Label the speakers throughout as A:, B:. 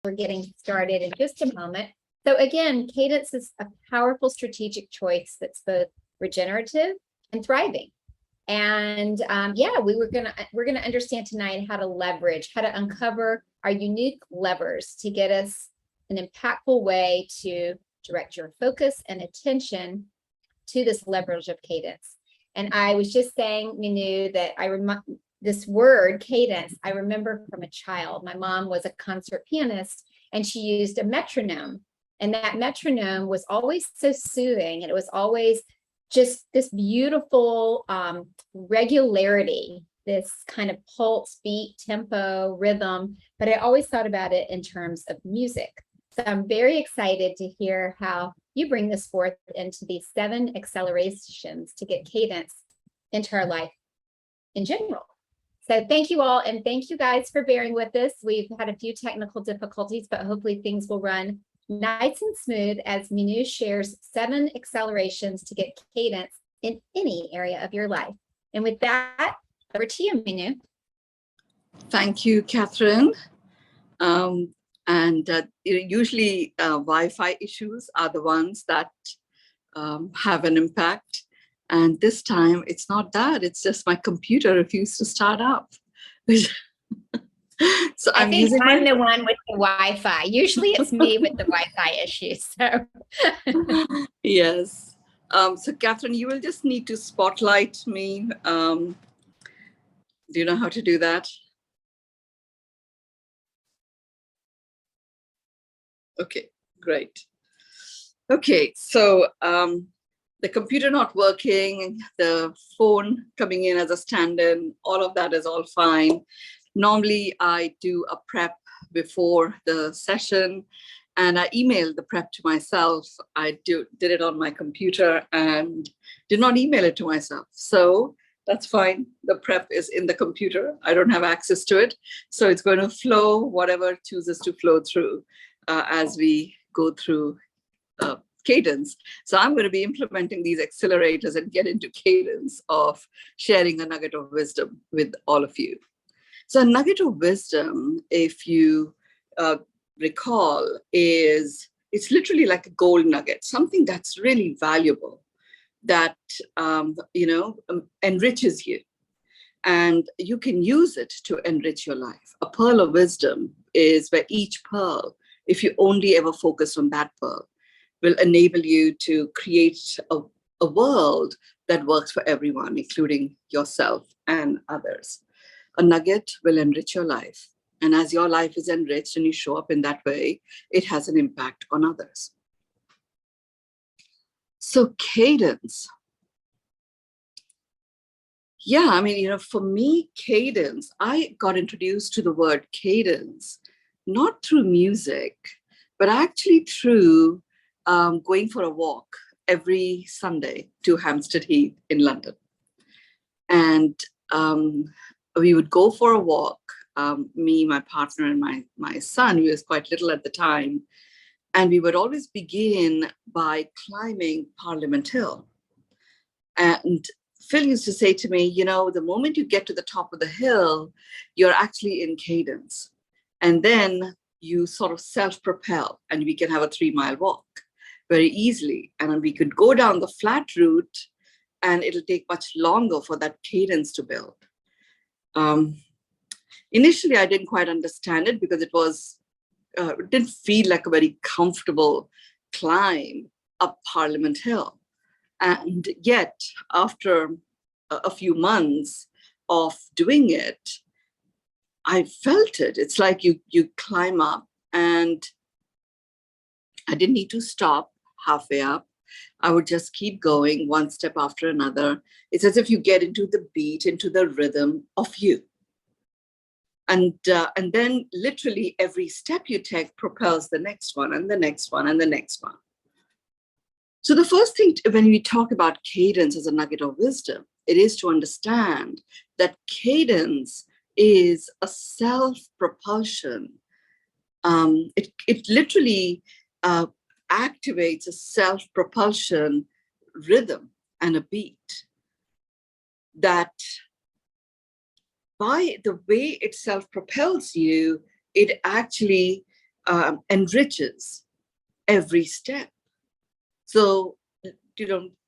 A: We're getting started in just a moment. So again, Cadence is a powerful strategic choice that's both regenerative and thriving. And yeah, we're gonna understand tonight how to leverage, how to uncover our unique levers to get us an impactful way to direct your focus and attention to this leverage of cadence. And I was just saying, Mynoo, that this word cadence, I remember from a child. My mom was a concert pianist and she used a metronome. And that metronome was always so soothing. And it was always just this beautiful regularity, this kind of pulse, beat, tempo, rhythm. But I always thought about it in terms of music. So I'm very excited to hear how you bring this forth into these 7 accelerations to get cadence into our life in general. So thank you all, and thank you guys for bearing with us. We've had a few technical difficulties, but hopefully things will run nice and smooth as Mynoo shares 7 accelerations to get cadence in any area of your life. And with that, over to you, Mynoo.
B: Thank you, Catherine. Usually Wi-Fi issues are the ones that have an impact. And this time it's not that, it's just my computer refused to start up. So
A: I think I'm the one with the Wi-Fi. Usually it's me with the Wi-Fi issues. So
B: yes. So Catherine, you will just need to spotlight me. Do you know how to do that? Okay, great. Okay, so the computer not working, the phone coming in as a stand-in, all of that is all fine. Normally, I do a prep before the session, and I email the prep to myself. I did it on my computer and did not email it to myself. So that's fine. The prep is in the computer. I don't have access to it. So it's going to flow, whatever chooses to flow through as we go through Cadence. So I'm going to be implementing these accelerators and get into Cadence of sharing a nugget of wisdom with all of you. So a nugget of wisdom, if you recall, it's literally like a gold nugget, something that's really valuable, that enriches you. And you can use it to enrich your life. A pearl of wisdom is where each pearl, if you only ever focus on that pearl, will enable you to create a world that works for everyone, including yourself and others. A nugget will enrich your life. And as your life is enriched and you show up in that way, it has an impact on others. So cadence. Yeah, I mean, for me, cadence, I got introduced to the word cadence, not through music, but actually through going for a walk every Sunday to Hampstead Heath in London. And we would go for a walk, me, my partner, and my son, who was quite little at the time. And we would always begin by climbing Parliament Hill. And Phil used to say to me, the moment you get to the top of the hill, you're actually in cadence. And then you sort of self-propel and we can have a 3-mile walk very easily. And we could go down the flat route and it'll take much longer for that cadence to build. Initially, I didn't quite understand it because it didn't feel like a very comfortable climb up Parliament Hill. And yet, after a few months of doing it, I felt it. It's like you climb up, and I didn't need to stop halfway up. I would just keep going one step after another. It's as if you get into the beat, into the rhythm of you. And then literally every step you take propels the next one and the next one and the next one. So the first thing, when we talk about cadence as a nugget of wisdom, it is to understand that cadence is a self-propulsion. It literally activates a self-propulsion rhythm and a beat that, by the way it self-propels you, it actually enriches every step. So,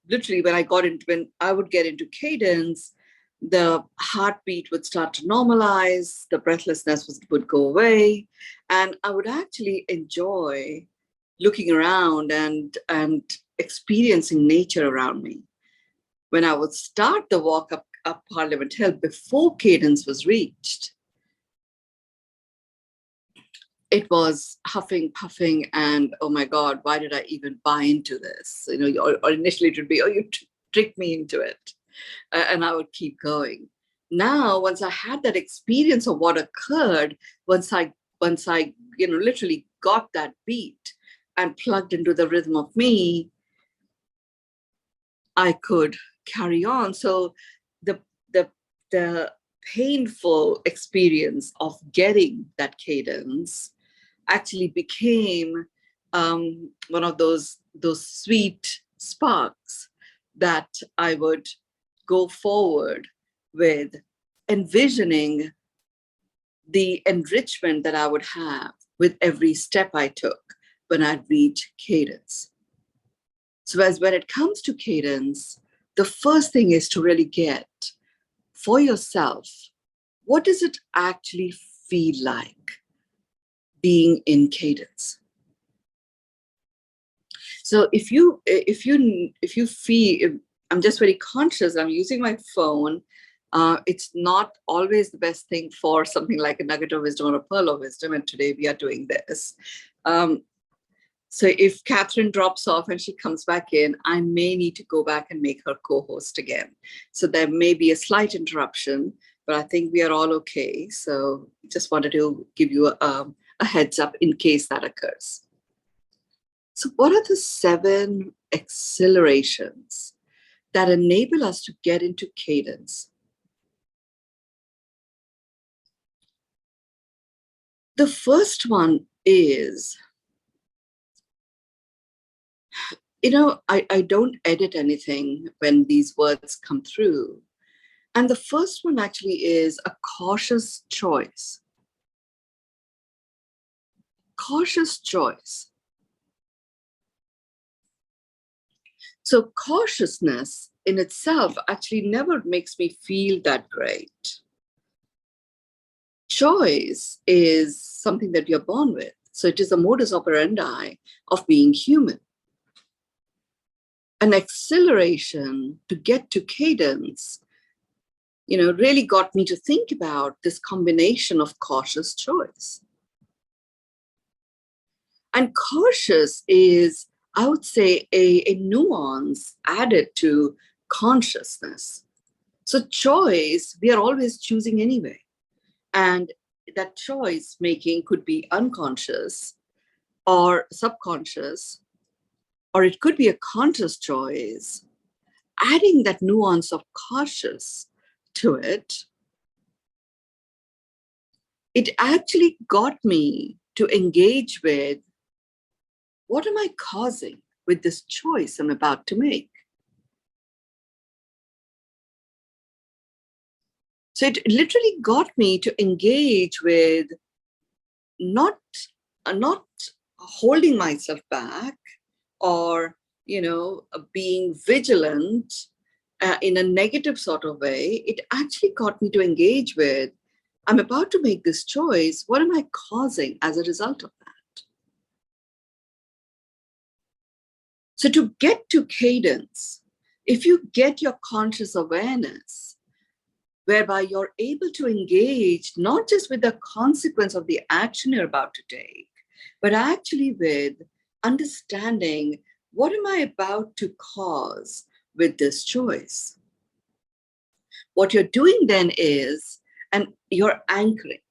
B: literally when I would get into cadence, the heartbeat would start to normalize, the breathlessness would go away, and I would actually enjoy looking around and experiencing nature around me. When I would start the walk up Parliament Hill before cadence was reached, it was huffing, puffing, and oh my God, why did I even buy into this? Or initially it would be, oh, you tricked me into it. And I would keep going. Now, once I had that experience of what occurred, once I literally got that beat and plugged into the rhythm of me, I could carry on. So the painful experience of getting that cadence actually became one of those sweet sparks that I would go forward with, envisioning the enrichment that I would have with every step I took when I'd reach cadence. So as when it comes to cadence, the first thing is to really get for yourself, what does it actually feel like being in cadence? So if you feel, I'm just very conscious, I'm using my phone. It's not always the best thing for something like a nugget of wisdom or a pearl of wisdom, and today we are doing this. So if Catherine drops off and she comes back in, I may need to go back and make her co-host again. So there may be a slight interruption, but I think we are all okay. So just wanted to give you a heads up in case that occurs. So what are the 7 accelerations that enable us to get into cadence? The first one is, I don't edit anything when these words come through. And the first one actually is a cautious choice. Cautious choice. So cautiousness in itself actually never makes me feel that great. Choice is something that you're born with. So it is a modus operandi of being human. An acceleration to get to cadence, really got me to think about this combination of cautious choice. And cautious is, I would say, a nuance added to consciousness. So choice, we are always choosing anyway. And that choice making could be unconscious or subconscious, or it could be a conscious choice. Adding that nuance of cautious to it, it actually got me to engage with, what am I causing with this choice I'm about to make? So it literally got me to engage with not holding myself back or, being vigilant in a negative sort of way. It actually got me to engage with, I'm about to make this choice. What am I causing as a result of that? So to get to cadence, if you get your conscious awareness, whereby you're able to engage not just with the consequence of the action you're about to take, but actually with understanding, what am I about to cause with this choice? What you're doing then is, and you're anchoring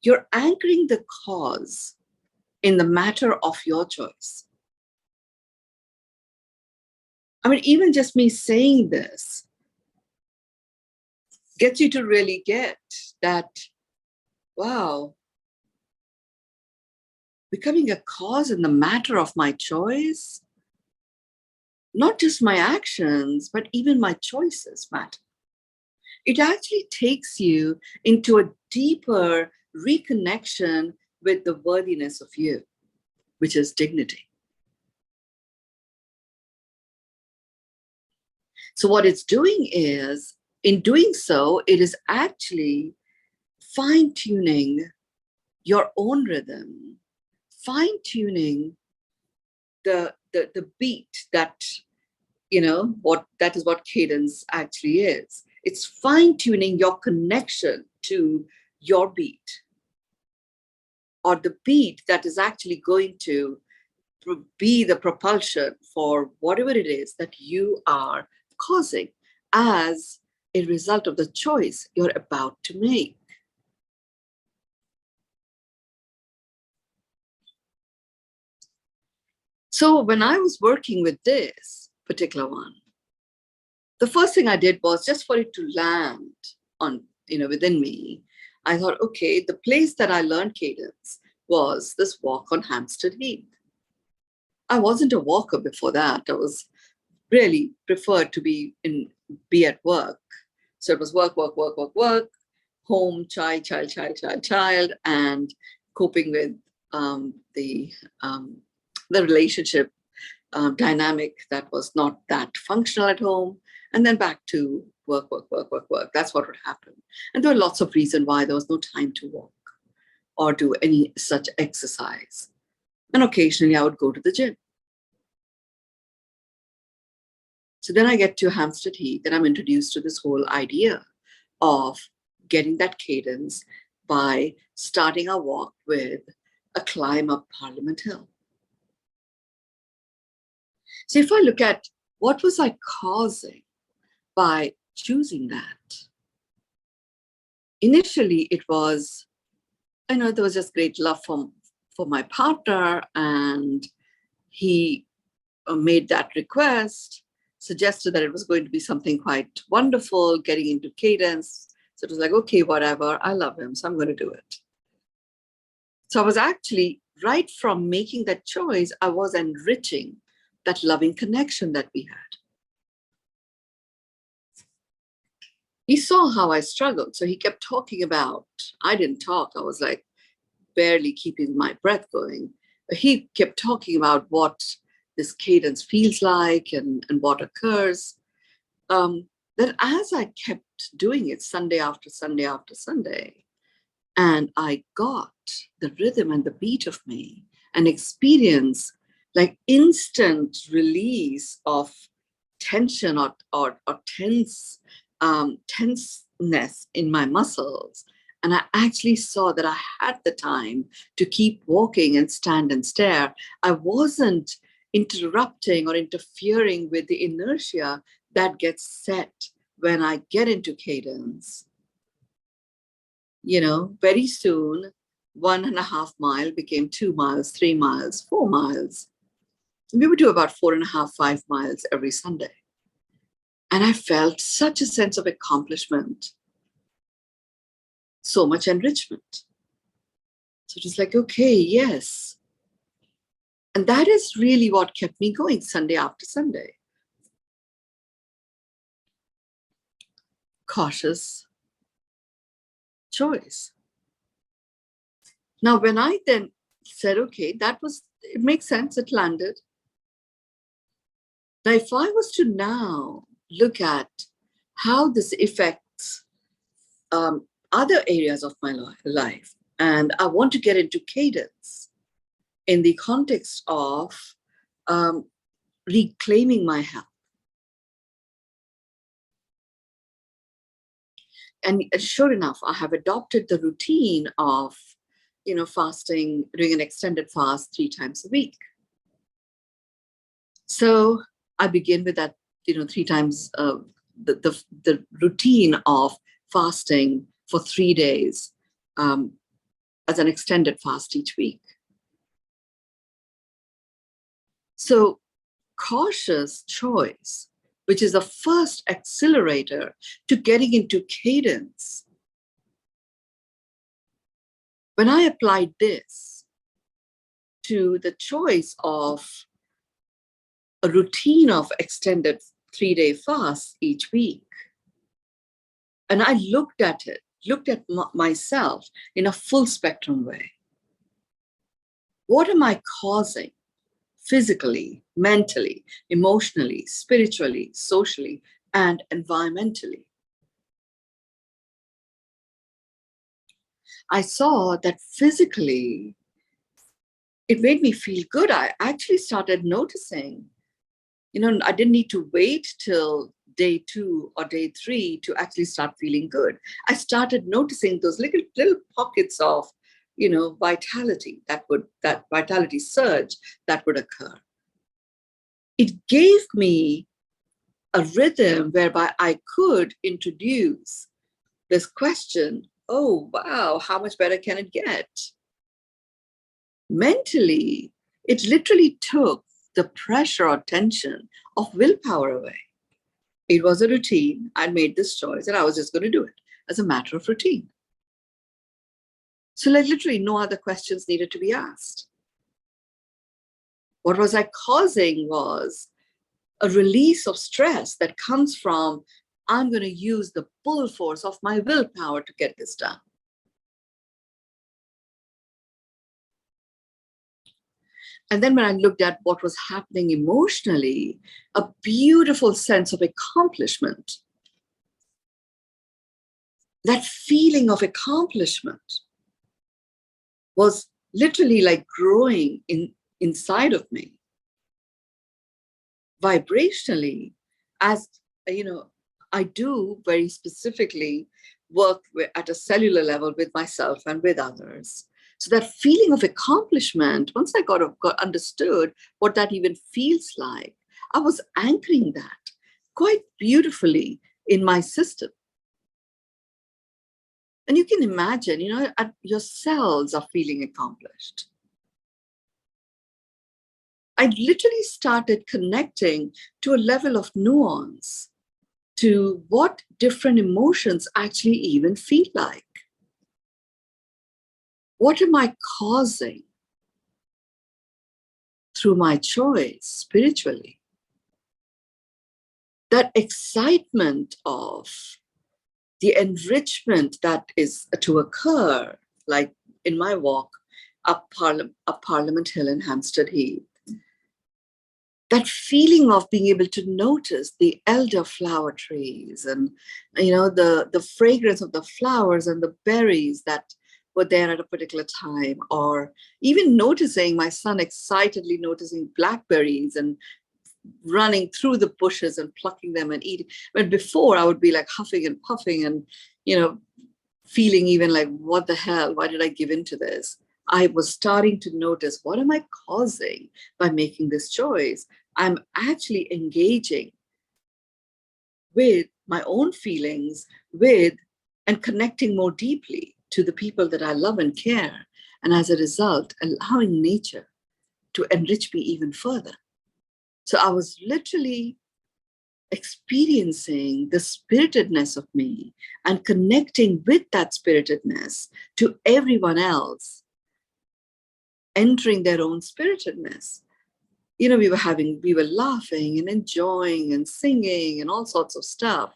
B: the cause in the matter of your choice. I mean, even just me saying this gets you to really get that, wow, becoming a cause in the matter of my choice, not just my actions, but even my choices matter. It actually takes you into a deeper reconnection with the worthiness of you, which is dignity. So what it's doing is, in doing so, it is actually fine-tuning your own rhythm, fine-tuning the beat that, that is what cadence actually is. It's fine-tuning your connection to your beat, or the beat that is actually going to be the propulsion for whatever it is that you are causing as a result of the choice you're about to make. So when I was working with this particular one, the first thing I did was, just for it to land on, within me, I thought, okay, the place that I learned cadence was this walk on Hampstead Heath. I wasn't a walker before that. I was really preferred to be at work. So it was work, work, work, work, work, home, child, and coping with the relationship dynamic that was not that functional at home, and then back to work, work, work, work, work. That's what would happen. And there were lots of reasons why there was no time to walk or do any such exercise. And occasionally I would go to the gym. So then I get to Hampstead Heath, and I'm introduced to this whole idea of getting that cadence by starting a walk with a climb up Parliament Hill. So if I look at what was I causing by choosing that, initially it was, there was just great love for my partner, and he made that request, suggested that it was going to be something quite wonderful, getting into cadence. So it was like, okay, whatever, I love him, so I'm going to do it. So I was actually, right from making that choice, I was enriching that loving connection that we had. He saw how I struggled, so he kept talking about, I didn't talk, I was like barely keeping my breath going. He kept talking about what this cadence feels like and what occurs. That as I kept doing it Sunday after Sunday after Sunday, and I got the rhythm and the beat of me and experience like instant release of tension or tenseness in my muscles. And I actually saw that I had the time to keep walking and stand and stare. I wasn't interrupting or interfering with the inertia that gets set when I get into cadence. Very soon, 1.5 miles became 2 miles, 3 miles, 4 miles. We would do about 4.5, 5 miles every Sunday. And I felt such a sense of accomplishment, so much enrichment. So it was like, okay, yes. And that is really what kept me going Sunday after Sunday. Cautious choice. Now, when I then said, okay, it makes sense, it landed. Now, if I was to now look at how this affects other areas of my life, and I want to get into cadence in the context of reclaiming my health. And sure enough, I have adopted the routine of, fasting, doing an extended fast 3 times a week. So I begin with that, 3 times, the routine of fasting for 3 days as an extended fast each week. So cautious choice, which is the first accelerator to getting into cadence. When I applied this to the choice of a routine of extended 3-day fast each week, and I looked at myself in a full spectrum way. What am I causing physically, mentally, emotionally, spiritually, socially, and environmentally? I saw that physically, it made me feel good. I actually started noticing, I didn't need to wait till day 2 or day 3 to actually start feeling good. I started noticing those little pockets of, vitality that vitality surge that would occur. It gave me a rhythm whereby I could introduce this question, oh, wow, how much better can it get? Mentally, it literally took the pressure or tension of willpower away. It was a routine. I'd made this choice and I was just going to do it as a matter of routine. So literally no other questions needed to be asked. What was I causing was a release of stress that comes from, I'm going to use the full force of my willpower to get this done. And then when I looked at what was happening emotionally, a beautiful sense of accomplishment. That feeling of accomplishment was literally like growing inside of me. Vibrationally, as I do very specifically work at a cellular level with myself and with others. So that feeling of accomplishment, once I got understood what that even feels like, I was anchoring that quite beautifully in my system. And you can imagine, your cells are feeling accomplished. I literally started connecting to a level of nuance to what different emotions actually even feel like. What am I causing through my choice spiritually? That excitement of the enrichment that is to occur, like in my walk up Parliament Hill in Hampstead Heath, that feeling of being able to notice the elderflower trees and the fragrance of the flowers and the berries that were there at a particular time, or even noticing my son excitedly noticing blackberries and running through the bushes and plucking them and eating. But before I would be like huffing and puffing and feeling even like, what the hell, why did I give in to this? I was starting to notice, what am I causing by making this choice? I'm actually engaging with my own feelings, and connecting more deeply to the people that I love and care. And as a result, allowing nature to enrich me even further. So I was literally experiencing the spiritedness of me and connecting with that spiritedness to everyone else, entering their own spiritedness. We were laughing and enjoying and singing and all sorts of stuff.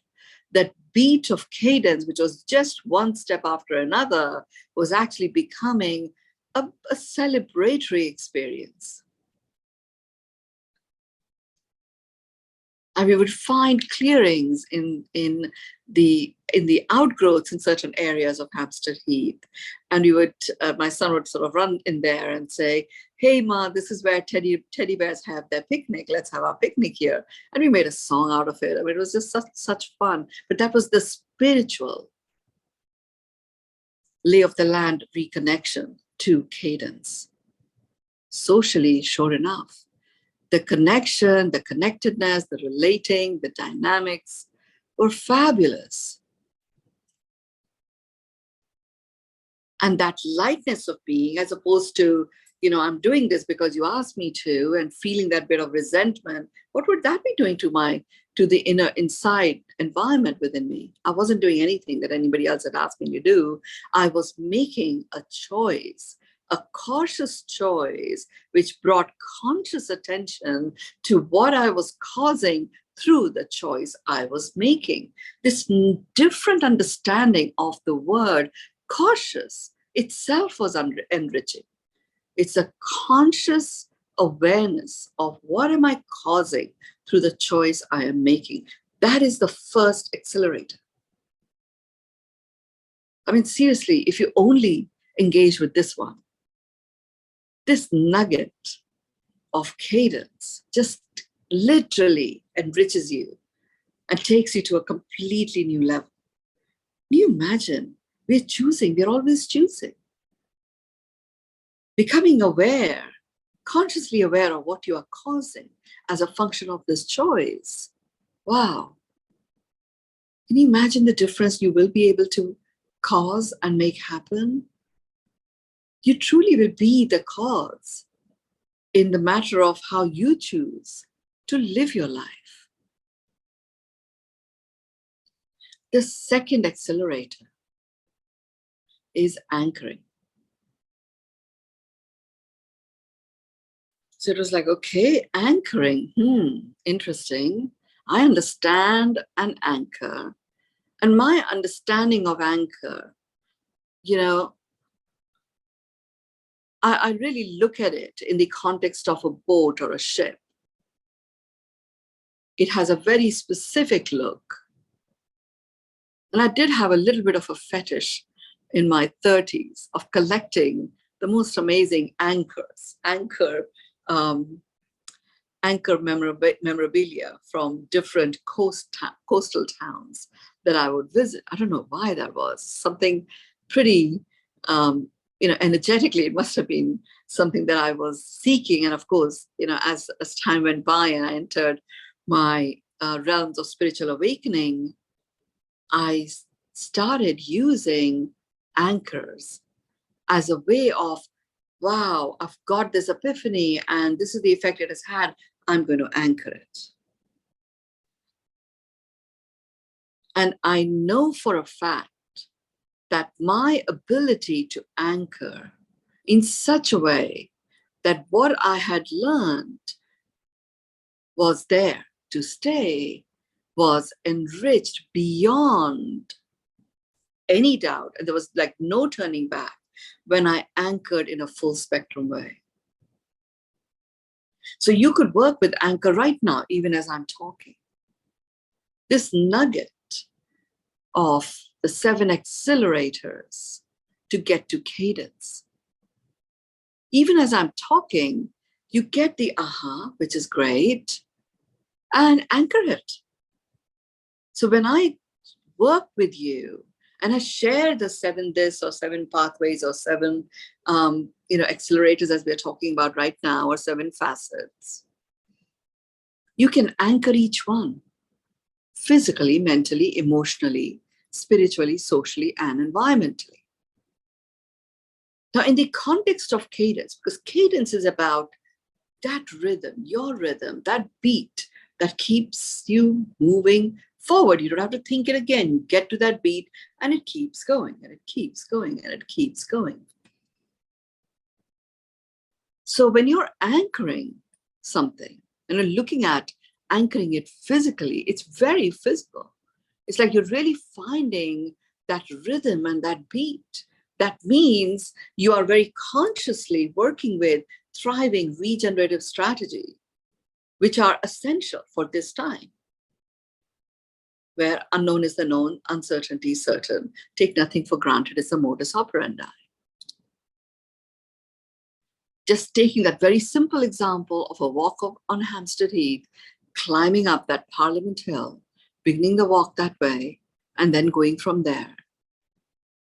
B: That beat of cadence, which was just one step after another, was actually becoming a celebratory experience. And we would find clearings in the outgrowths in certain areas of Hampstead Heath. And my son would sort of run in there and say, hey, Ma, this is where teddy bears have their picnic. Let's have our picnic here. And we made a song out of it. I mean, it was just such fun. But that was the spiritual lay of the land reconnection to cadence. Socially, sure enough, the connection, the connectedness, the relating, the dynamics were fabulous. And that lightness of being, as opposed to, I'm doing this because you asked me to, and feeling that bit of resentment, what would that be doing to the inner inside environment within me? I wasn't doing anything that anybody else had asked me to do. I was making a choice, a cautious choice, which brought conscious attention to what I was causing through the choice I was making. This different understanding of the word cautious itself was enriching. It's a conscious awareness of what am I causing through the choice I am making. That is the first accelerator. I mean, seriously, if you only engage with this one, this nugget of cadence just literally enriches you and takes you to a completely new level. Can you imagine? We're always choosing. Becoming aware, consciously aware of what you are causing as a function of this choice. Wow. Can you imagine the difference you will be able to cause and make happen? You truly will be the cause in the matter of how you choose to live your life. The second accelerator is anchoring. So it was like, okay, anchoring, interesting. I understand an anchor. And my understanding of anchor, I really look at it in the context of a boat or a ship. It has a very specific look. And I did have a little bit of a fetish in my 30s of collecting the most amazing anchors, memorabilia from different coastal towns that I would visit. I don't know why that was. Something pretty, energetically, it must have been something that I was seeking. And of course, as time went by and I entered my realms of spiritual awakening, I started using anchors as a way of, wow, I've got this epiphany and this is the effect it has had. I'm going to anchor it. And I know for a fact that my ability to anchor in such a way that what I had learned was there to stay was enriched beyond any doubt. And there was like no turning back when I anchored in a full spectrum way. So you could work with anchor right now, even as I'm talking. This nugget of the 7 accelerators to get to cadence. Even as I'm talking, you get the aha, which is great, and anchor it. So when I work with you and I share the 7 this or 7 pathways or 7 accelerators as we're talking about right now, or 7 facets, you can anchor each one physically, mentally, emotionally, spiritually, socially, and environmentally. Now, in the context of cadence, because cadence is about that rhythm, your rhythm, that beat that keeps you moving forward. You don't have to think it again. You get to that beat and it keeps going and it keeps going and it keeps going. So when you're anchoring something and you're looking at anchoring it physically, it's very physical. It's like you're really finding that rhythm and that beat. That means you are very consciously working with thriving regenerative strategy, which are essential for this time, where unknown is the known, uncertainty is certain, take nothing for granted is the modus operandi. Just taking that very simple example of a walk on Hampstead Heath, climbing up that Parliament Hill, beginning the walk that way, and then going from there.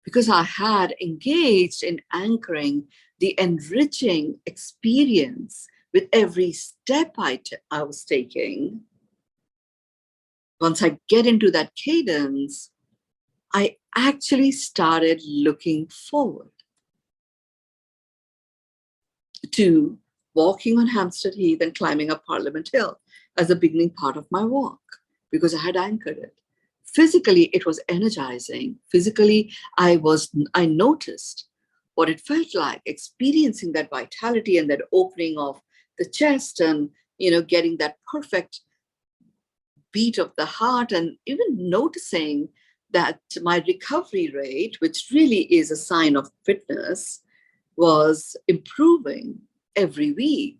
B: Because I had engaged in anchoring the enriching experience with every step I was taking. Once I get into that cadence, I actually started looking forward to walking on Hampstead Heath and climbing up Parliament Hill as the beginning part of my walk, because I had anchored it. Physically, it was energizing. Physically, I noticed what it felt like, experiencing that vitality and that opening of the chest and, getting that perfect beat of the heart, and even noticing that my recovery rate, which really is a sign of fitness, was improving every week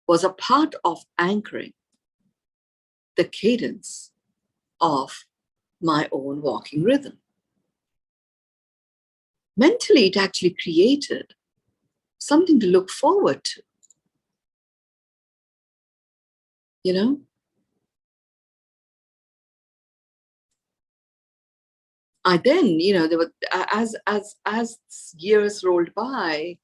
B: was a part of anchoring the cadence of my own walking rhythm. Mentally, it actually created something to look forward to. You know, I then, there were as years rolled by,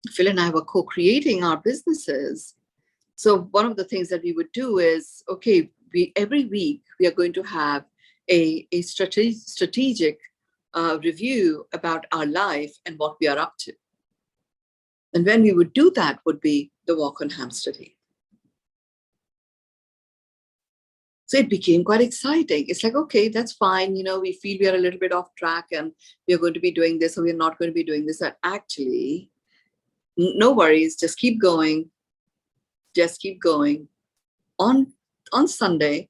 B: Phil and I were co-creating our businesses. So one of the things that we would do is, okay, every week we are going to have a strategic review about our life and what we are up to. And when we would do that would be the walk on Hampstead Heath. So it became quite exciting. It's like, okay, that's fine. We feel we are a little bit off track and we are going to be doing this or we're not going to be doing this. And actually, no worries, just keep going. Just keep going. On Sunday,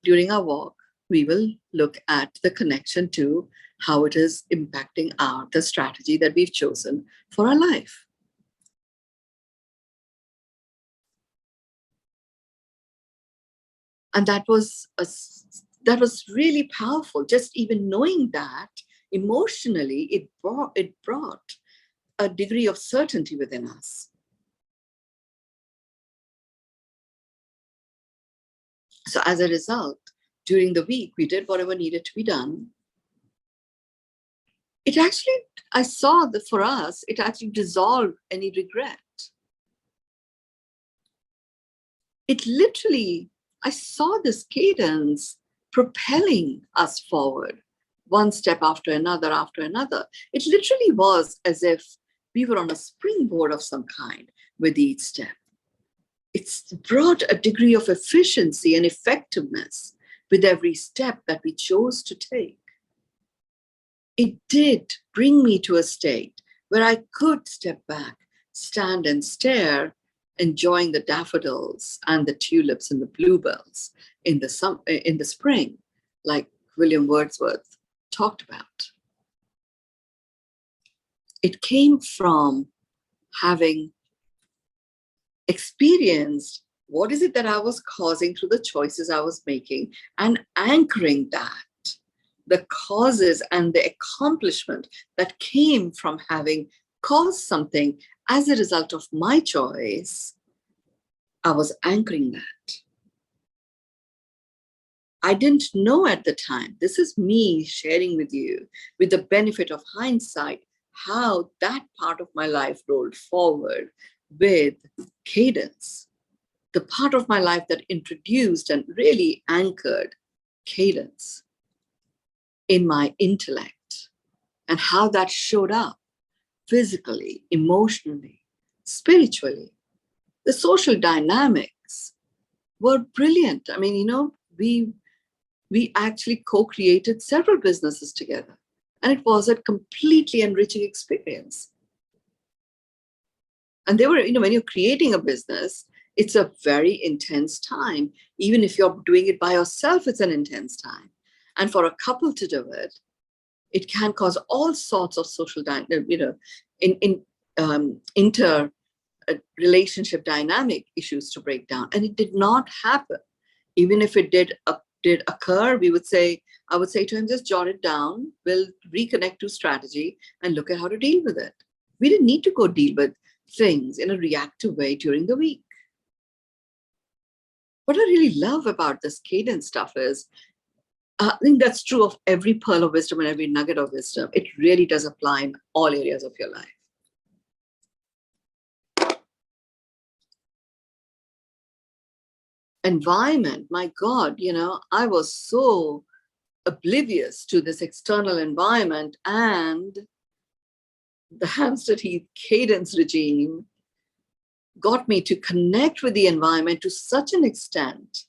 B: during our walk, we will look at the connection to how it is impacting the strategy that we've chosen for our life. And that was really powerful. Just even knowing that emotionally, it brought a degree of certainty within us. So as a result, during the week, we did whatever needed to be done. It actually, I saw that for us, it actually dissolved any regret. It literally, I saw this cadence propelling us forward, one step after another after another. It literally was as if we were on a springboard of some kind with each step. It's brought a degree of efficiency and effectiveness with every step that we chose to take. It did bring me to a state where I could step back, stand and stare, enjoying the daffodils and the tulips and the bluebells in the spring, like William Wordsworth talked about. It came from having experienced what is it that I was causing through the choices I was making and anchoring that, the causes and the accomplishment that came from having caused something as a result of my choice. I was anchoring that. I didn't know at the time, this is me sharing with you, with the benefit of hindsight, how that part of my life rolled forward with cadence, the part of my life that introduced and really anchored cadence in my intellect, and how that showed up physically, emotionally, spiritually. The social dynamics were brilliant. I mean, we actually co-created several businesses together, and it was a completely enriching experience. And they were, when you're creating a business, it's a very intense time. Even if you're doing it by yourself, it's an intense time. And for a couple to do it, it can cause all sorts of social, inter relationship dynamic issues to break down. And it did not happen. Even if it did occur, I would say to him, just jot it down. We'll reconnect to strategy and look at how to deal with it. We didn't need to go deal with things in a reactive way during the week. What I really love about this cadence stuff is, I think that's true of every pearl of wisdom and every nugget of wisdom. It really does apply in all areas of your life. Environment, my God, I was so oblivious to this external environment, and the Hampstead Heath cadence regime got me to connect with the environment to such an extent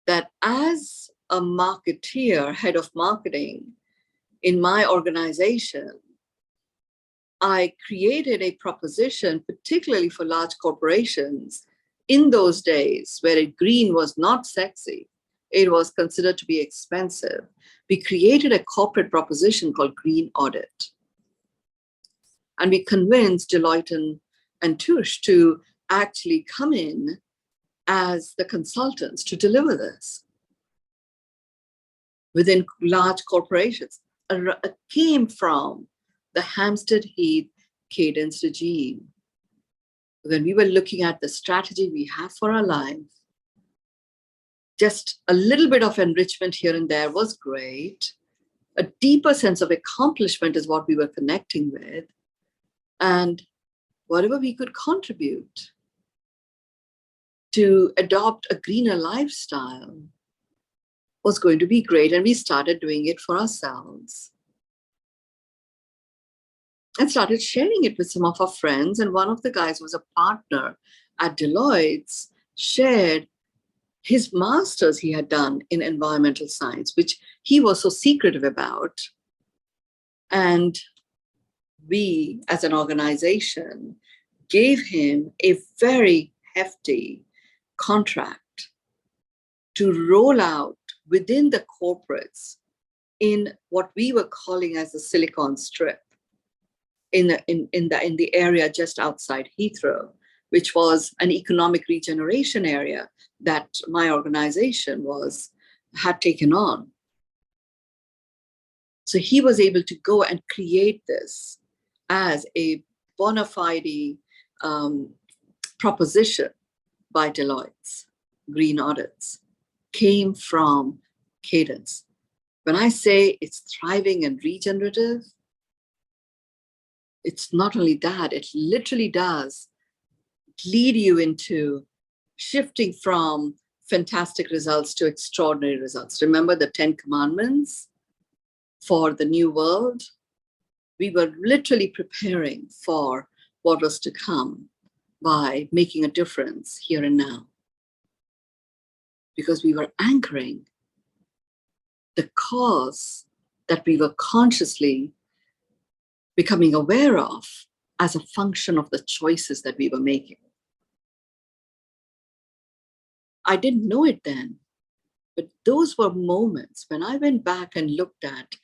B: that as a marketeer, head of marketing in my organization, I created a proposition, particularly for large corporations in those days where green was not sexy, it was considered to be expensive, we created a corporate proposition called Green Audit. And we convinced Deloitte and Touche to actually come in as the consultants to deliver this within large corporations. It came from the Hampstead Heath Cadence regime. When we were looking at the strategy we have for our lives, just a little bit of enrichment here and there was great. A deeper sense of accomplishment is what we were connecting with. And whatever we could contribute to adopt a greener lifestyle was going to be great. And we started doing it for ourselves and started sharing it with some of our friends. And one of the guys who was a partner at Deloitte's shared his master's he had done in environmental science, which he was so secretive about. And we, as an organization, gave him a very hefty contract to roll out within the corporates in what we were calling as the Silicon Strip, in the area just outside Heathrow, which was an economic regeneration area that my organization had taken on. So he was able to go and create this as a bona fide proposition by Deloitte's green audits, came from Cadence. When I say it's thriving and regenerative, it's not only that, it literally does lead you into shifting from fantastic results to extraordinary results. Remember the 10 commandments for the new world? We were literally preparing for what was to come by making a difference here and now, because we were anchoring the cause that we were consciously becoming aware of as a function of the choices that we were making. I didn't know it then, but those were moments when I went back and looked at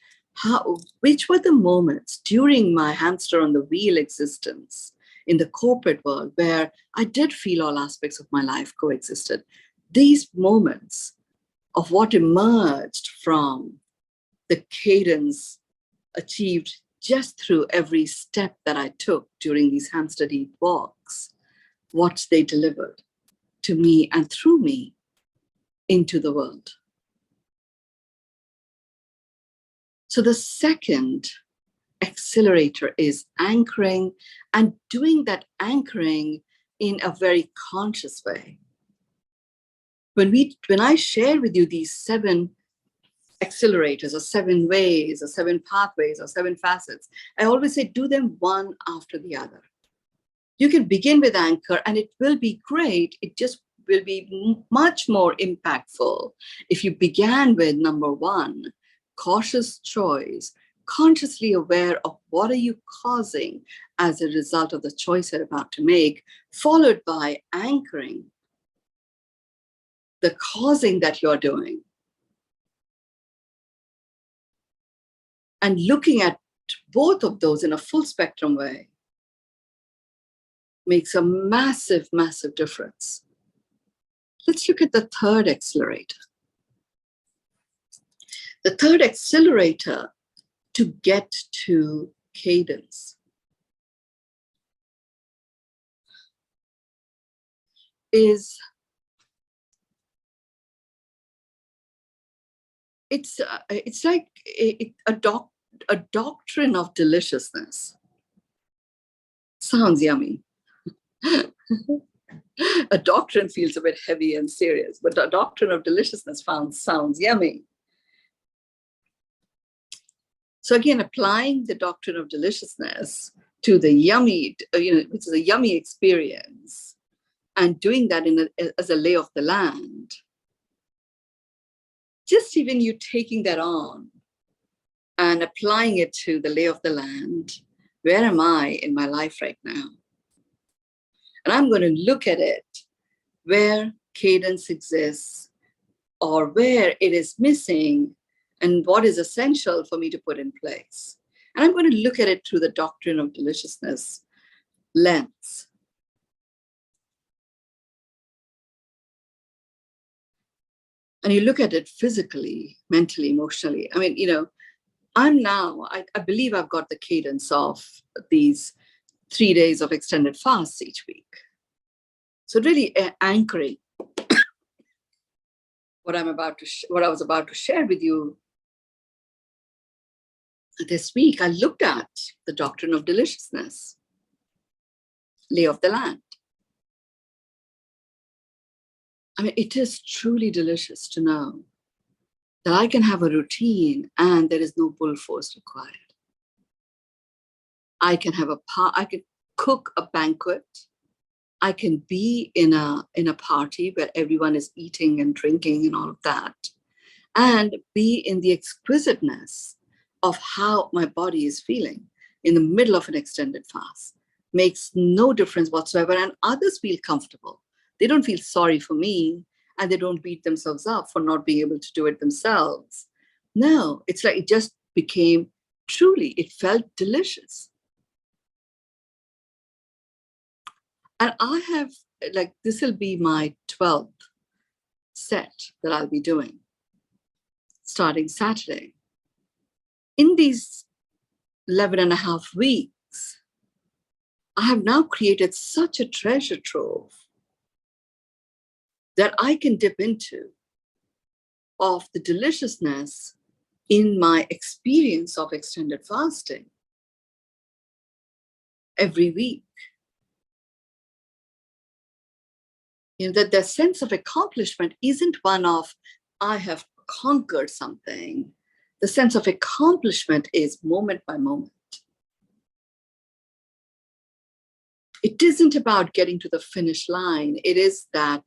B: which were the moments during my hamster on the wheel existence in the corporate world where I did feel all aspects of my life coexisted. These moments of what emerged from the cadence achieved just through every step that I took during these Hampstead Heath walks, what they delivered to me and through me into the world. So the second accelerator is anchoring, and doing that anchoring in a very conscious way. When I share with you these 7 accelerators or 7 ways or 7 pathways or 7 facets, I always say do them one after the other. You can begin with anchor and it will be great. It just will be much more impactful if you began with number 1, cautious choice, consciously aware of what are you causing as a result of the choice you're about to make, followed by anchoring the causing that you're doing. And looking at both of those in a full spectrum way makes a massive, massive difference. Let's look at the third accelerator. The third accelerator to get to cadence is it's like a doctrine of deliciousness. Sounds yummy. A doctrine feels a bit heavy and serious, but a doctrine of deliciousness sounds yummy. So again, applying the doctrine of deliciousness to the yummy, which is a yummy experience, and doing that as a lay of the land. Just even you taking that on and applying it to the lay of the land. Where am I in my life right now? And I'm going to look at it where cadence exists or where it is missing and what is essential for me to put in place. And I'm going to look at it through the doctrine of deliciousness lens. And you look at it physically, mentally, emotionally. I mean, I believe I've got the cadence of these 3 days of extended fasts each week. So really anchoring what I was about to share with you this week, I looked at the doctrine of deliciousness, lay of the land. I mean, it is truly delicious to know that I can have a routine and there is no bull force required. I can cook a banquet. I can be in a party where everyone is eating and drinking and all of that, and be in the exquisiteness of how my body is feeling in the middle of an extended fast. Makes no difference whatsoever, and others feel comfortable. They don't feel sorry for me, and they don't beat themselves up for not being able to do it themselves. No, it's like it just became it felt delicious. And I have, this will be my 12th set that I'll be doing starting Saturday. In these 11 and a half weeks, I have now created such a treasure trove that I can dip into of the deliciousness in my experience of extended fasting every week. That the sense of accomplishment isn't one of, I have conquered something. The sense of accomplishment is moment by moment. It isn't about getting to the finish line. It is that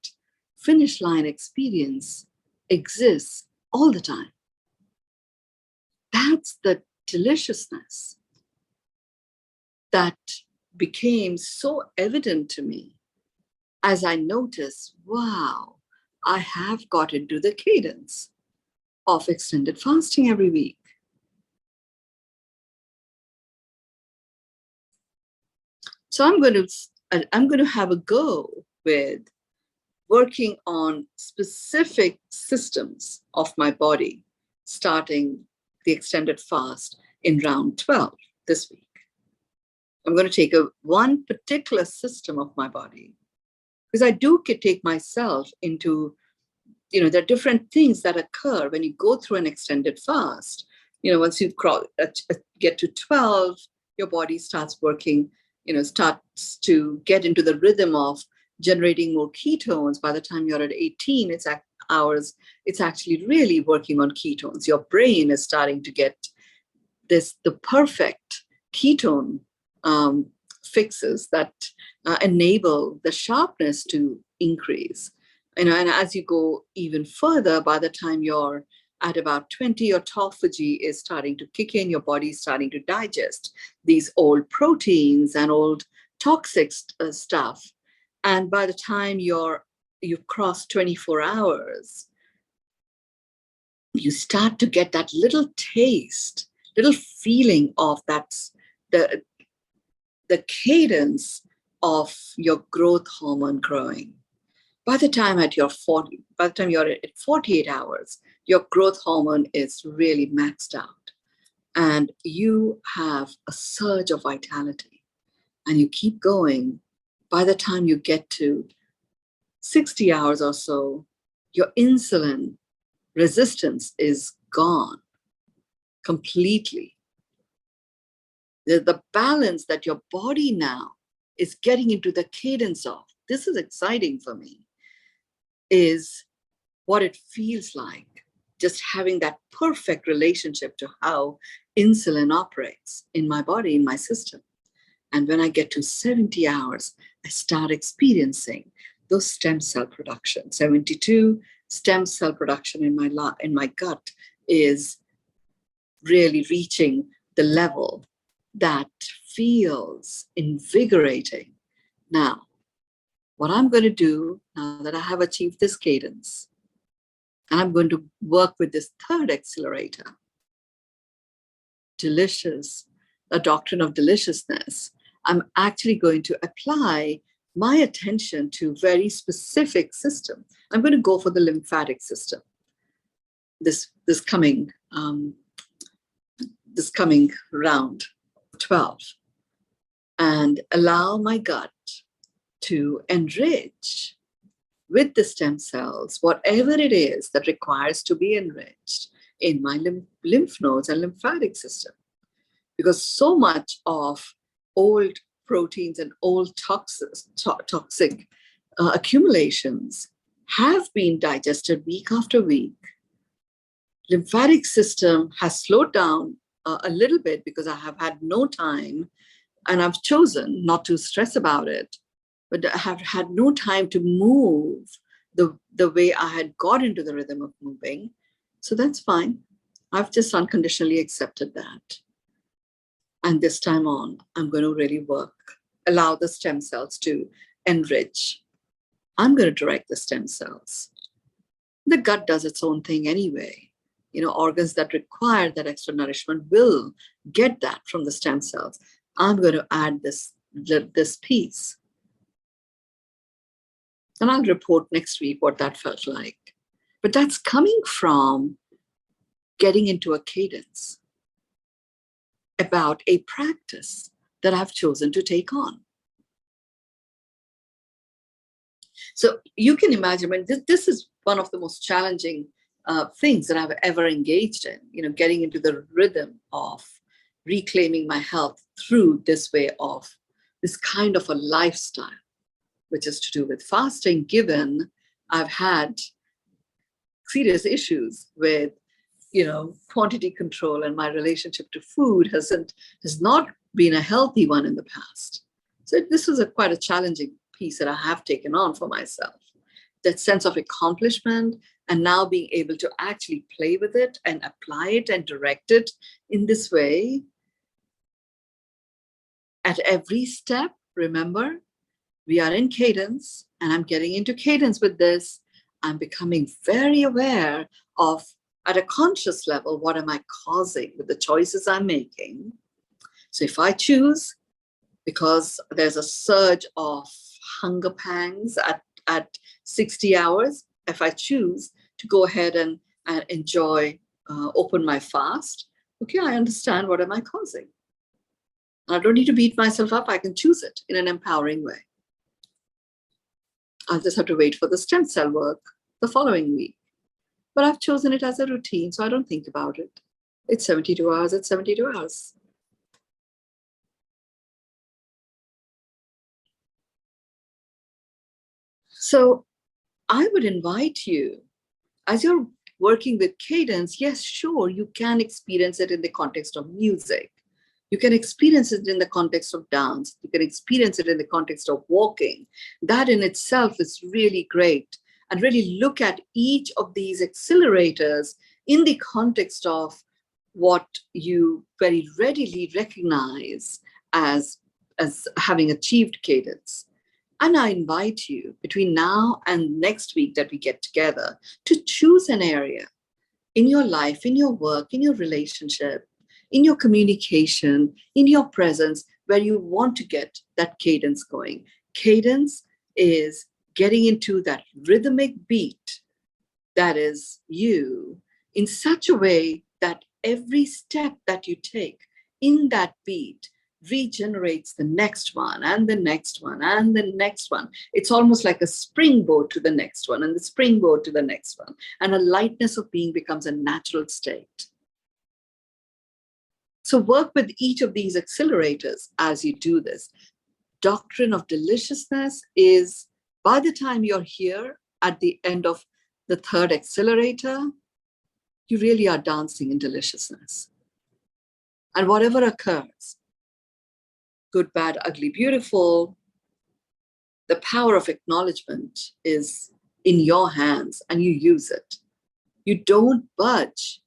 B: finish line experience exists all the time. That's the deliciousness that became so evident to me as I noticed, wow, I have got into the cadence of extended fasting every week. So I'm going to have a go with working on specific systems of my body, starting the extended fast in round 12 this week. I'm going to take one particular system of my body, because I do take myself into, there are different things that occur when you go through an extended fast. Once you get to 12, your body starts working, starts to get into the rhythm of generating more ketones. By the time you're at 18, it's actually really working on ketones. Your brain is starting to get the perfect ketone fixes that enable the sharpness to increase. And as you go even further, by the time you're at about 20, your autophagy is starting to kick in. Your body's starting to digest these old proteins and old toxic stuff. And by the time you've crossed 24 hours, you start to get that little taste, little feeling of the cadence of your growth hormone growing. By the time you're at 48 hours, your growth hormone is really maxed out and you have a surge of vitality and you keep going. By the time you get to 60 hours or so, your insulin resistance is gone completely. The balance that your body now is getting into the cadence of, this is exciting for me, is what it feels like, just having that perfect relationship to how insulin operates in my body, in my system. And when I get to 70 hours, I start experiencing those stem cell production. 72 stem cell production in my gut is really reaching the level that feels invigorating. Now, what I'm going to do now that I have achieved this cadence And I'm going to work with this third accelerator, delicious, the doctrine of deliciousness. I'm actually going to apply my attention to very specific system. I'm going to go for the lymphatic system this coming round 12, and allow my gut to enrich with the stem cells whatever it is that requires to be enriched in my lymph nodes and lymphatic system. Because so much of old proteins and old toxic accumulations have been digested week after week. Lymphatic system has slowed down a little bit because I have had no time, and I've chosen not to stress about it, but I have had no time to move the way I had got into the rhythm of moving. So that's fine. I've just unconditionally accepted that. And this time on, I'm going to really work, allow the stem cells to enrich. I'm going to direct the stem cells. The gut does its own thing anyway. Organs that require that extra nourishment will get that from the stem cells. I'm going to add this piece. And I'll report next week what that felt like. But that's coming from getting into a cadence about a practice that I've chosen to take on. So you can imagine, when this is one of the most challenging things that I've ever engaged in, getting into the rhythm of reclaiming my health through this way of this kind of a lifestyle, which is to do with fasting, given I've had serious issues with quantity control, and my relationship to food has not been a healthy one in the past. So this was quite a challenging piece that I have taken on for myself. That sense of accomplishment, and now being able to actually play with it and apply it and direct it in this way. At every step, remember, we are in cadence, and I'm getting into cadence with this. I'm becoming very aware of, at a conscious level, what am I causing with the choices I'm making? So if I choose, because there's a surge of hunger pangs at 60 hours, if I choose to go ahead and enjoy, open my fast, okay, I understand what am I causing. I don't need to beat myself up. I can choose it in an empowering way. I'll just have to wait for the stem cell work the following week. But I've chosen it as a routine, so I don't think about it. It's 72 hours, it's 72 hours. So I would invite you, as you're working with cadence, yes, sure, you can experience it in the context of music. You can experience it in the context of dance. You can experience it in the context of walking. That in itself is really great. And really look at each of these accelerators in the context of what you very readily recognize as having achieved cadence. And I invite you, between now and next week that we get together, to choose an area in your life, in your work, in your relationship, in your communication, in your presence, where you want to get that cadence going. Cadence is getting into that rhythmic beat that is you, in such a way that every step that you take in that beat regenerates the next one and the next one and the next one. It's almost like a springboard to the next one and the springboard to the next one. And a lightness of being becomes a natural state. So work with each of these accelerators as you do this. Doctrine of deliciousness is, by the time you're here at the end of the third accelerator, you really are dancing in deliciousness. And whatever occurs, good, bad, ugly, beautiful, the power of acknowledgement is in your hands and you use it. You don't budge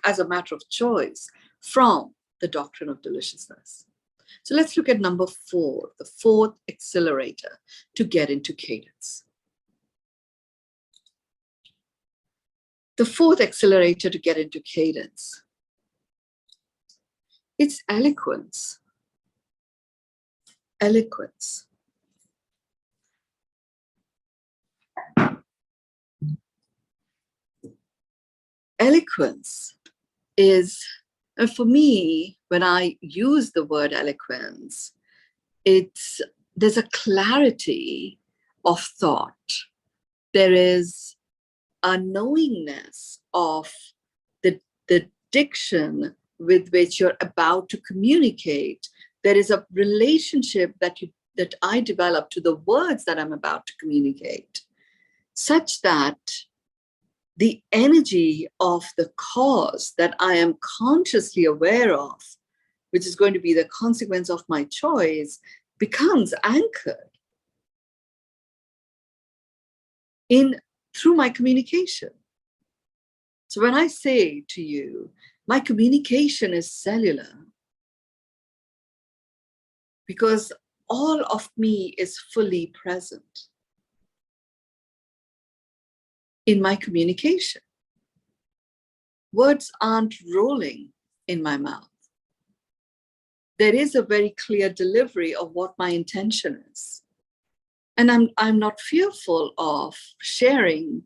B: as a matter of choice from the doctrine of deliciousness. So let's look at number 4, the fourth accelerator to get into cadence. The fourth accelerator to get into cadence, it's eloquence. Eloquence. Eloquence is, for me, when I use the word eloquence, there's a clarity of thought. There is a knowingness of the diction with which you're about to communicate. There is a relationship that I develop to the words that I'm about to communicate, such that the energy of the cause that I am consciously aware of, which is going to be the consequence of my choice, becomes anchored through my communication. So when I say to you, my communication is cellular, because all of me is fully present in my communication. Words aren't rolling in my mouth. There is a very clear delivery of what my intention is. And I'm not fearful of sharing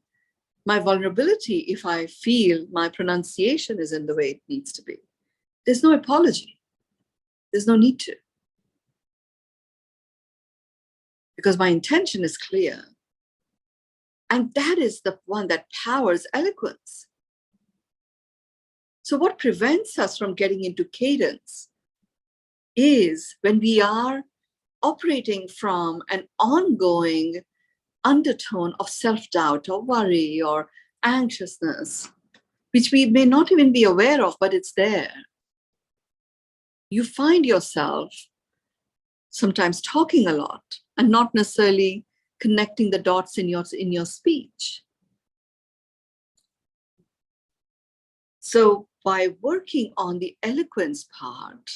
B: my vulnerability if I feel my pronunciation isn't the way it needs to be. There's no apology. There's no need to. Because my intention is clear. And that is the one that powers eloquence. So what prevents us from getting into cadence is when we are operating from an ongoing undertone of self-doubt or worry or anxiousness, which we may not even be aware of, but it's there. You find yourself sometimes talking a lot and not necessarily connecting the dots in your speech. So by working on the eloquence part,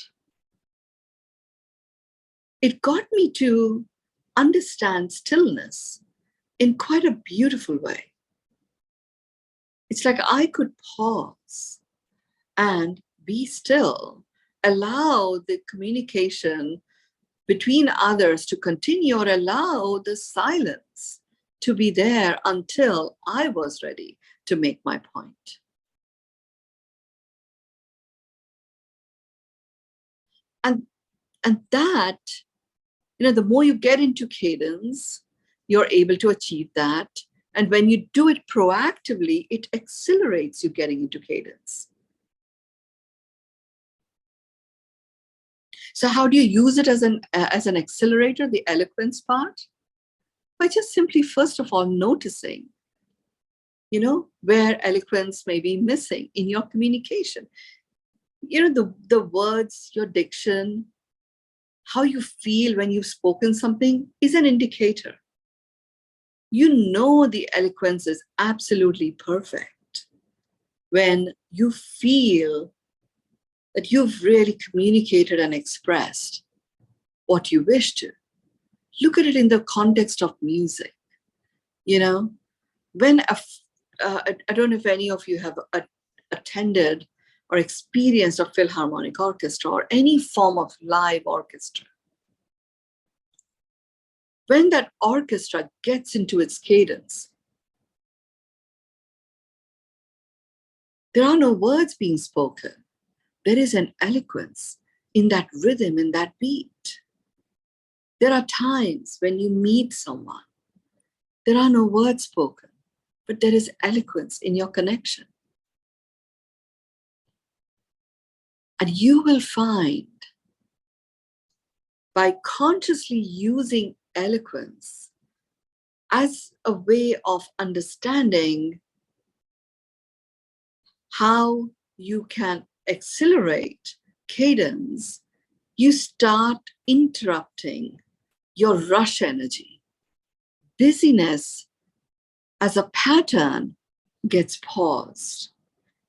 B: it got me to understand stillness in quite a beautiful way. It's like I could pause and be still, allow the communication between others to continue, or allow the silence to be there until I was ready to make my point. And that, the more you get into cadence, you're able to achieve that. And when you do it proactively, it accelerates you getting into cadence. So how do you use it as an accelerator, the eloquence part? By just simply, first of all, noticing, where eloquence may be missing in your communication. The words, your diction, how you feel when you've spoken something is an indicator. The eloquence is absolutely perfect when you feel that you've really communicated and expressed what you wish to. Look at it in the context of music. When I don't know if any of you have attended or experienced a philharmonic orchestra or any form of live orchestra. When that orchestra gets into its cadence, there are no words being spoken. There is an eloquence in that rhythm, in that beat. There are times when you meet someone, there are no words spoken, but there is eloquence in your connection. And you will find, by consciously using eloquence as a way of understanding how you can accelerate cadence, you start interrupting your rush energy. Busyness as a pattern gets paused.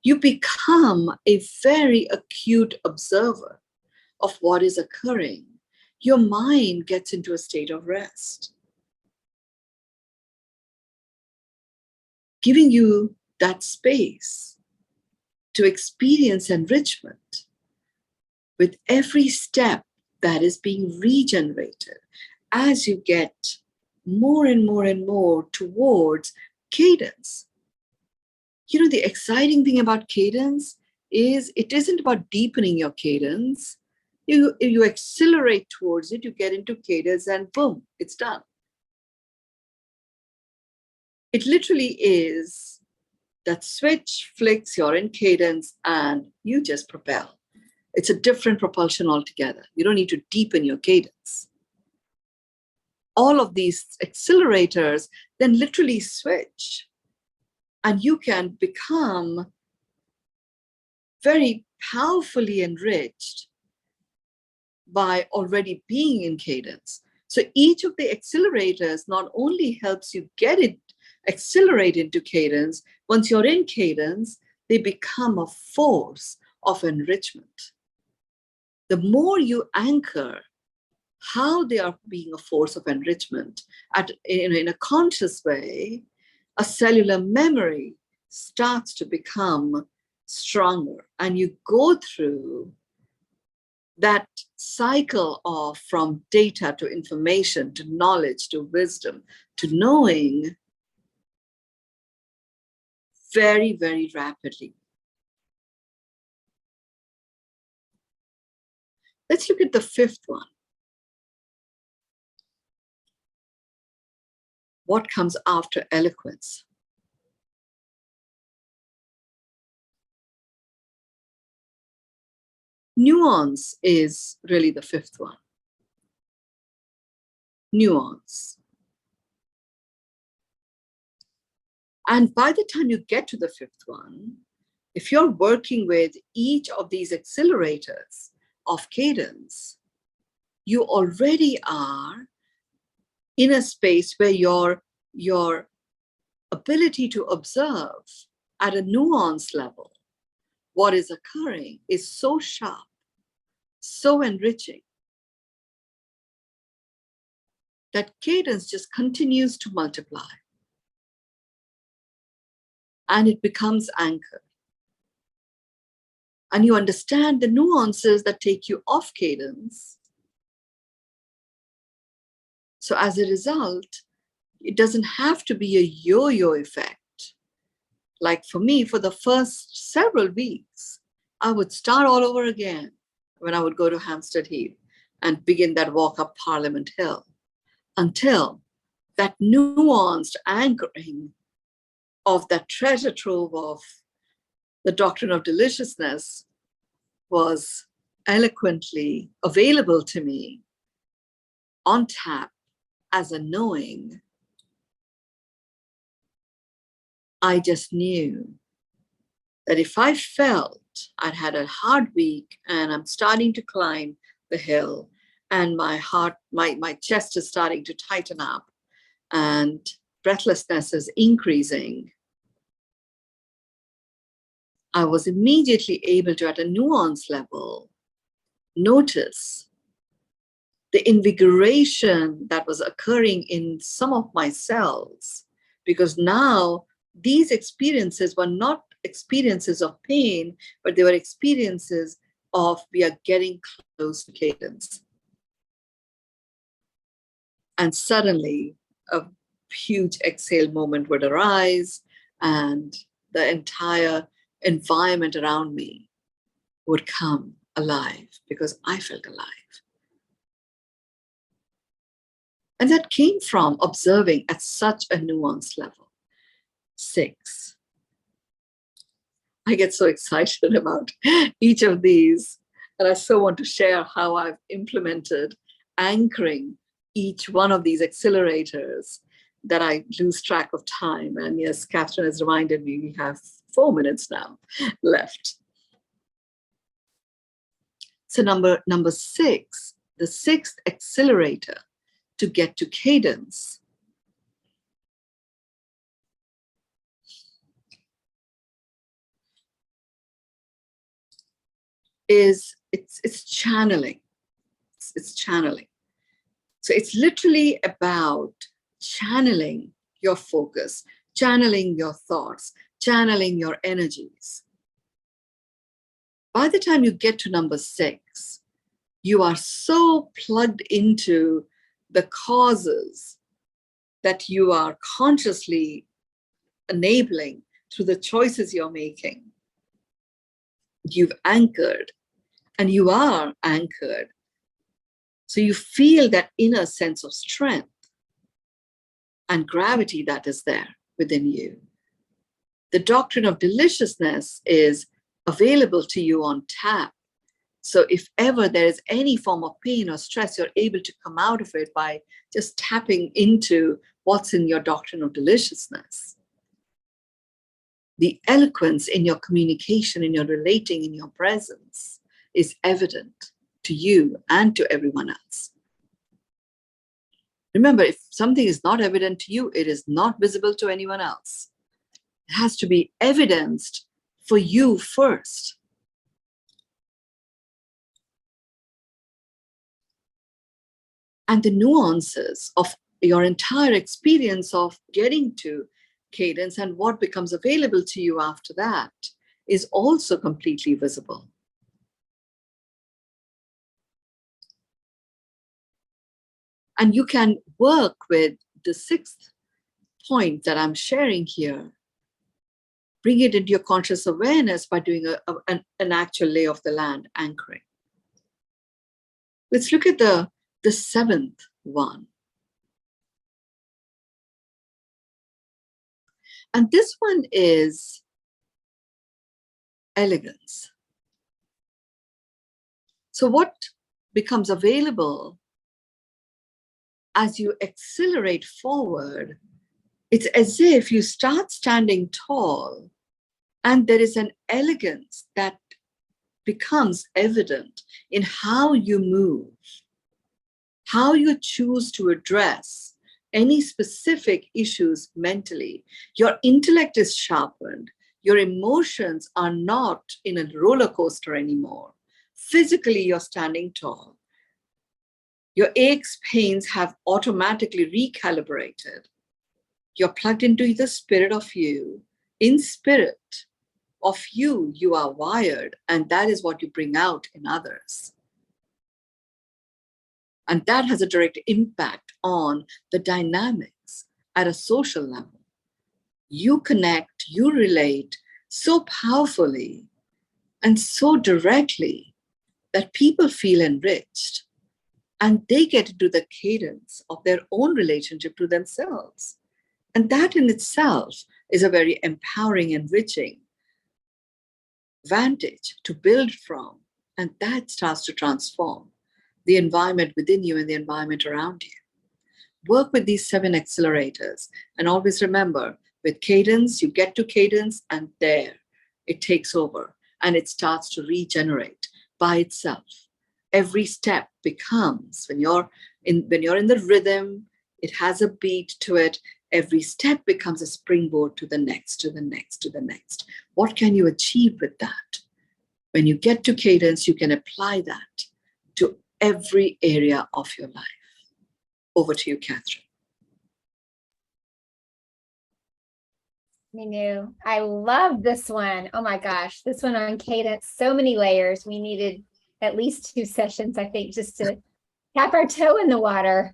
B: You become a very acute observer of what is occurring. Your mind gets into a state of rest, giving you that space to experience enrichment with every step that is being regenerated as you get more and more and more towards cadence. You know, the exciting thing about cadence is it isn't about deepening your cadence. You accelerate towards it, you get into cadence, and boom, it's done. It literally is that switch flicks, you're in cadence, and you just propel. It's a different propulsion altogether. You don't need to deepen your cadence. All of these accelerators then literally switch, and you can become very powerfully enriched by already being in cadence. So each of the accelerators not only helps you get it accelerate into cadence, once you're in cadence, they become a force of enrichment. The more you anchor how they are being a force of enrichment in a conscious way, a cellular memory starts to become stronger, and you go through that cycle of from data to information to knowledge to wisdom to knowing very, very rapidly. Let's look at the fifth one. What comes after eloquence? Nuance is really the fifth one. Nuance. And by the time you get to the fifth one, if you're working with each of these accelerators of cadence, you already are in a space where your ability to observe at a nuance level what is occurring is so sharp, so enriching, that cadence just continues to multiply. And it becomes anchored. And you understand the nuances that take you off cadence. So as a result, it doesn't have to be a yo-yo effect. Like for me, for the first several weeks, I would start all over again when I would go to Hampstead Heath and begin that walk up Parliament Hill, until that nuanced anchoring of that treasure trove of the doctrine of deliciousness was eloquently available to me on tap as a knowing. I just knew that if I felt I'd had a hard week and I'm starting to climb the hill and my heart, my chest is starting to tighten up and breathlessness is increasing, I was immediately able to, at a nuance level, notice the invigoration that was occurring in some of my cells, because now these experiences were not experiences of pain, but they were experiences of we are getting close to cadence. And suddenly a huge exhale moment would arise, and the entire environment around me would come alive because I felt alive. And that came from observing at such a nuanced level. 6. I get so excited about each of these, and I so want to share how I've implemented anchoring each one of these accelerators that I lose track of time. And yes, Catherine has reminded me we have 4 minutes now left. So number 6, the 6th accelerator to get to cadence is it's channeling. It's channeling. So it's literally about channeling your focus, channeling your thoughts, channeling your energies. By the time you get to number 6, you are so plugged into the causes that you are consciously enabling through the choices you're making. You've anchored, and you are anchored. So you feel that inner sense of strength and gravity that is there within you. The doctrine of deliciousness is available to you on tap. So if ever there is any form of pain or stress, you're able to come out of it by just tapping into what's in your doctrine of deliciousness. The eloquence in your communication, in your relating, in your presence is evident to you and to everyone else. Remember, if something is not evident to you, it is not visible to anyone else. It has to be evidenced for you first. And the nuances of your entire experience of getting to cadence and what becomes available to you after that is also completely visible. And you can work with the 6th point that I'm sharing here. Bring it into your conscious awareness by doing an actual lay of the land anchoring. Let's look at the 7th one. And this one is elegance. So what becomes available as you accelerate forward, it's as if you start standing tall and there is an elegance that becomes evident in how you move, how you choose to address any specific issues mentally. Your intellect is sharpened. Your emotions are not in a roller coaster anymore. Physically, you're standing tall. Your aches, pains have automatically recalibrated. You're plugged into the spirit of you. In spirit of you, you are wired, and that is what you bring out in others. And that has a direct impact on the dynamics at a social level. You connect, you relate so powerfully and so directly that people feel enriched and they get into the cadence of their own relationship to themselves. And that in itself is a very empowering, enriching vantage to build from. And that starts to transform the environment within you and the environment around you. Work with these 7 accelerators. And always remember, with cadence, you get to cadence and there it takes over and it starts to regenerate by itself. Every step becomes, when you're in the rhythm, it has a beat to it. Every step becomes a springboard to the next, to the next, to the next. What can you achieve with that? When you get to cadence, you can apply that to every area of your life. Over to you, Catherine.
A: Mynoo, I love this one. Oh my gosh, this one on cadence, so many layers. We needed at least 2 sessions, I think, just to tap our toe in the water.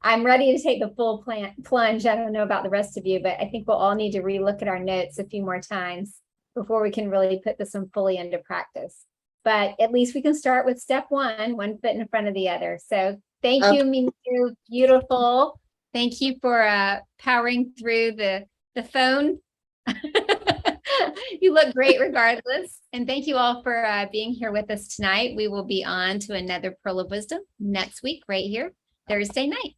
A: I'm ready to take the full plunge. I don't know about the rest of you, but I think we'll all need to relook at our notes a few more times before we can really put this one fully into practice. But at least we can start with step 1, one foot in front of the other. So thank you, Mynoo. Beautiful. Thank you for powering through the phone. You look great regardless. And thank you all for being here with us tonight. We will be on to another Pearl of Wisdom next week, right here, Thursday night.